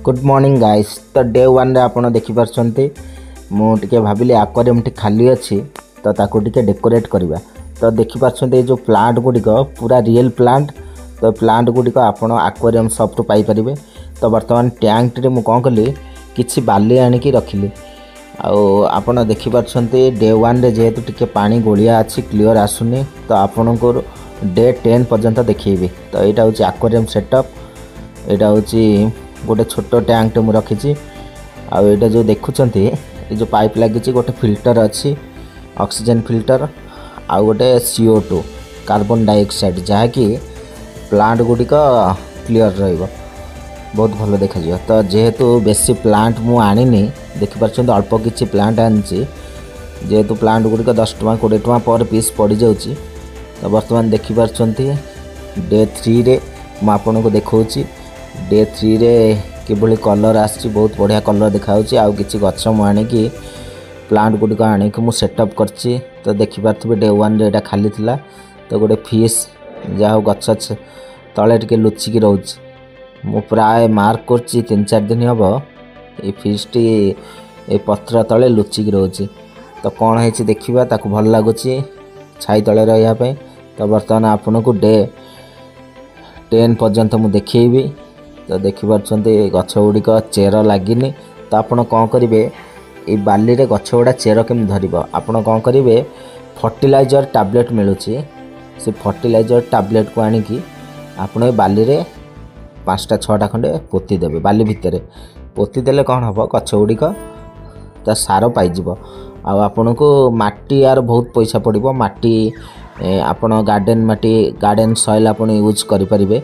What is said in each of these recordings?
Good morning guys. तो day one रे आपण देखि परछंती मुझे भाविली आक्वारियम टी खाली अच्छी तो ताको टिके डेकोरेट करवा। तो देखि परछंती जो प्लांट गुड़िक पूरा रियल प्लांट। तो प्लांट गुड़िक आपण आक्वारियम सॉफ्ट पाई परिबे। तो वर्तमान टैंक रे मु कोन कली किछि बाली आनिकी रखिली। आपण देखि परछंती डे वन रे जेहेतु टिके पानी गोलिया अच्छी क्लियर आसुनी तो आपण को डे 10 पर्यंत देखिबे। तो यहाँ हूँ आक्वारियम सेटअप। यहाँ हूँ गोटे छोट टैंक टे रखी। आईटा जो देखुंत ये जो पाइप लगी गोटे फिल्टर अच्छी ऑक्सीजन फिल्टर आउ गोटे CO2 कार्बन डाइऑक्साइड जहाँकि प्लांट गुड़िक क्लियर रहिबो बहुत भल देखा। तो जेहेतु बेसी प्लांट मु आनिनी देखिपार अल्प किछि प्लांट आनी जेहेतु प्लांट गुड़िक 10 टଙ୍କା 20 टଙ୍କା पर पीस पड़ जाऊँगी। तो बर्तमान देखिपार डे 3 रे मु आपन को देखौछि। डे 3 रे किभली कलर आछि बहुत बढ़िया कलर देखा आउ किछि गछ मु आनिकी प्लांट गुड़िक आनिकी मु सेटअप करछि। तो देखिपारथिबे डे 1 रे एटा खाली थिला। तो गोटे फिश जहाँ गछ तले टिके लुचिकी रोच मु प्राय मार्क करछि 3-4 दिन हम ये फिशटी ए पत्र तले लुचिकी रोचे। तो कौन है देखा ताकू भल लगुच छाई तले रही। तो बर्तमान आपन को डे 10 पर्यंत मु देखी। तो देखिपार गछ गुड़िक चेर लगिनी। तो आपड़ कौन करेंगे ये बाली रे गछ गुड़ा चेर केम धरब आपड़ कौन करेंगे फर्टिलाइजर टैबलेट मिलूँ से फर्टिलाइजर टैबलेट को आनिकी आपड़ बाली रे 5-6टा खंडे पोती देवे। बाली भितर पोती देले कौन हम गछ गुड़िक ता सार पाइब। आपन को माटी यार बहुत पैसा पड़ो। माटी आपण गार्डन माटी गार्डन सॉइल आपन यूज करें।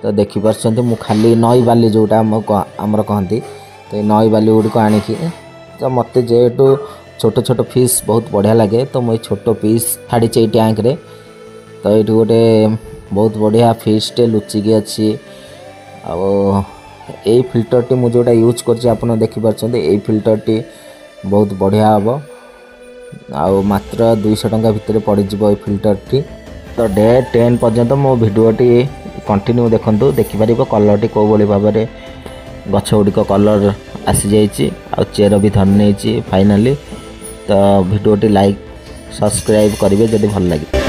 तो देखिपार मु खाली नई बाली जोटा आमर कहती तो नई बाली गुड़िक आनिकी तो मत जेहेतु छोट छोट फिश बहुत बढ़िया लगे तो मुझे छोट पीस छाड़ी टैंक रे। तो ये गोटे बहुत बढ़िया फिश टे लुचिकी अच्छी। यही फिल्टर टी मुझे जोटा यूज कर देखिपार यही फिल्टर टी बहुत बढ़िया हम आउ मात्र 200 टଙ୍କା भितर पड़ो फिल्टर टी। तो डे 10 पर्यंत मो वीडियो टी कंटिन्यू देखंतु देखिपार कलर टी कौ भाई भाव में गछ गुड़िक कलर आसी जाइए आ चेर भी धरनी फाइनाली। तो वीडियो टी लाइक सब्सक्राइब करेंगे जदि भल लगे।